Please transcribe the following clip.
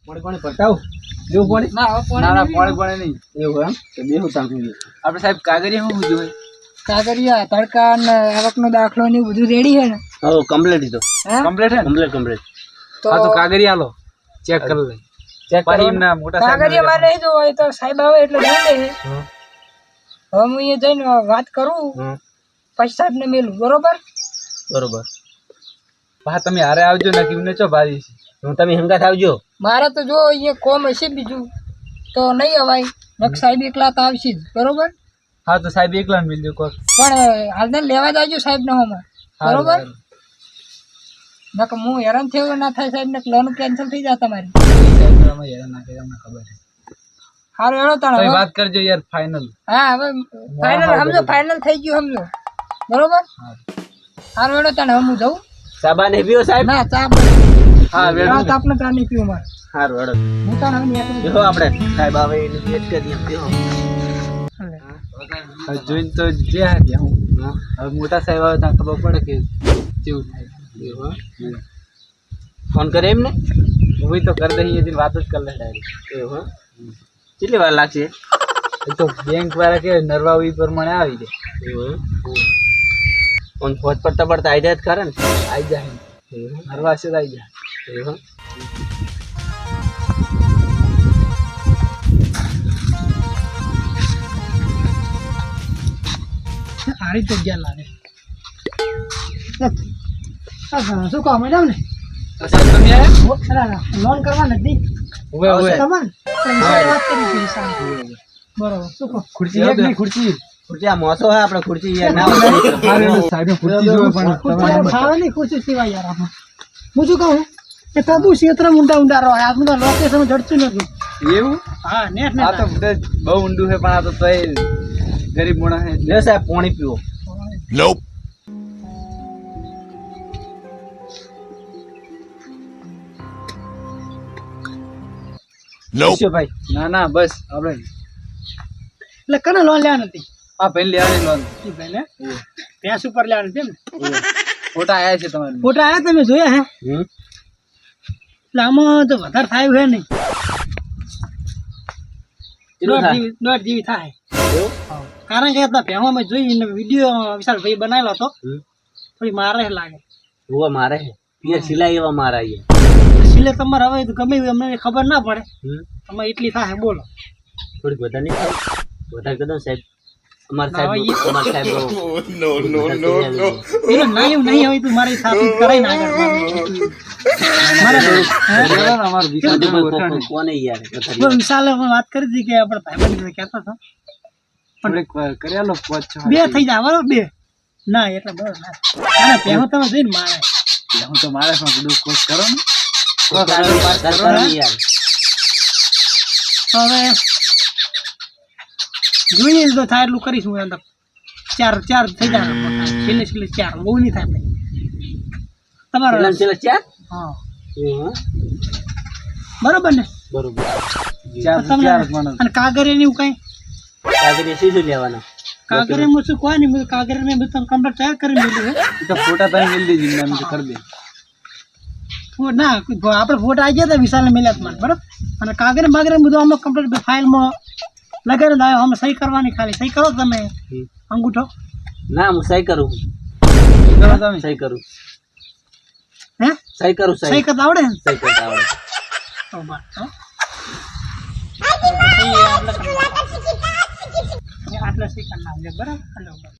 પાણી પાણી પટાવ જેવું પાણી ના પાણી નહીં એવું એમ તો બેહું તાંકું આપણે સાહેબ કાગરિયા શું જોઈએ કાગરિયા તડકા ને આવકનો દાખલો ને બધું રેડી છે ને હા કમ્પ્લીટ તો કમ્પ્લીટ હે કમ્પ્લીટ તો કાગરિયા લો ચેક કરી લે ચેક કરી ના મોટા સાહેબ કાગરિયા મારે નહીં જો હોય તો સાહેબ આવે એટલે જોઈ લે હવે હું અહીંયા જઈને વાત કરું પછી સાહેબ ને મેલું બરોબર હા તમે હારે આવજો ને કેમને ચો ભારી હું તમે હંગાત આવજો મારે તો જો અહીંયા કોમ હશે બીજું તો નહીં અવાય નક સાહેબ એકલા તો આવશે જ બરોબર હા તો સાહેબ એકલા ને મિલજો કોક પણ હાલ લેવા જાજો સાહેબ ને હમણાં બરોબર નક હું હેરાન થયો ના થાય સાહેબ ને લોન કેન્સલ થઈ જાય તમારી હેરાન ના કરે અમને ખબર છે હારું હેડો તાણ તો વાત કરજો યાર ફાઇનલ હા હવે ફાઇનલ સમજો ફાઇનલ થઈ ગયું સમજો બરોબર હારું હેડો તાણ હું જઉં સાબા ને પીઓ સાહેબ ના ચા હા વેડો આપણે ચા નહીં પીવું મારે હારું હેડો હું તાણ હવે નીકળી જો આપણે સાહેબ આવે એની વેટ કરીએ પીઓ જોઈને તો જે હારી હું હવે મોટા સાહેબ આવે ત્યાં ખબર પડે કે કેવું થાય ફોન કરે એમ ને હું તો કરી દઈએ એની વાત જ કરી લે ડાયરેક્ટ એવું હા કેટલી વાર લાગશે એ તો બેંક વાળા કે નરવા એ પ્રમાણે આવી જાય એવું ફોન ફોજ પડતા પડતા આવી જાય જ ખરા ને આવી જાય નરવા છે આવી જાય એવું સારી જગ્યા લાગે શું કહો મેડમ ને સાહેબ તમે આવ્યા લોન કરવા નથી ઓવે વાત કરી બરોબર શું કહો ખુરશી એક નહીં ખુરશી આ મોસો હે આપણે ખુરશી યાર ના સાહેબ ખુરશી જોવે પણ ખાવાની ખુરશી સિવાય યાર આપણે હું શું કહું કે તબુ ક્ષેત્ર ઊંડા રહો આપણે લોકેશન જડતું નથી એવું હા નેટ આ તો બહુ ઊંડું છે પણ આ તો તોય ગરીબ મોણા છે લે સાહેબ પાણી પીવો નોપ ભાઈ ના ના બસ આપણે એટલે કને લોન લેવા નથી આ ભાઈ લેવાની લોન ભાઈ ને ભેંસ ઉપર લેવાની છે ને ફોટા આયા છે તમારે ફોટા આયા તમે જોયા હે એટલે આમાં તો વધારે થાય છે નહીં દોઢ જેવી થાય કારણ કે ભેમાં મેં જોઈ વિડીયો વિશાલ ભાઈ બનાવેલો હતો થોડી મારે લાગે મારે સિલાઈ એવા મારા સિલે તમારે હવે ગમે અમને ખબર ના પડે તમે એટલી થાય બોલો થોડીક વધારે નહીં થાય વધારે કદમ સાહેબ અમાર સાહેબ નો નહીં હવે તું મારી સાથે કરાઈ ના કોને યાર વિશાલે વાત કરી હતી કે આપણે ભાઈબંધ કહેતો હતો પણ કર્યાલો બે થઈ જાય બરોબર બે ના એટલે બરોબર ના પહેલો તમે જોઈને મારે હું તો મારે પણ કોશ કરો ને હવે જોઈએ તો થાય એટલું કરીશું અંદર ચાર થઈ જાય છેલ્લે ચાર બહુ નહીં થાય તમારો ચાર હા બરોબર ને બરોબર અને કાગરિયા એવું કઈ કાગરિયા શું લેવાના કાગરિયામાં શું કોઈ નહીં કાગરિયા મેં તમે કમ્પ્લીટ તૈયાર કરી દીધું તો ફોટા તમે મિલ દીધી એમ કરી દે ના આપણે ફોટા આવી ગયા હતા વિશાલને મળ્યા મને બરાબર અને કાગળ બાગરે બધું આમાં કમ્પ્લીટ ફાઇલમાં લગાડી દે અમે સહી કરવાની ખાલી સહી કરો તમે અંગૂઠો ના હું સહી કરું તમે સહી કરું હે સહી કરું સહી કરતા આવડે ને સહી કરતા આવડે આટલા સહી કરી નાખજો બરાબર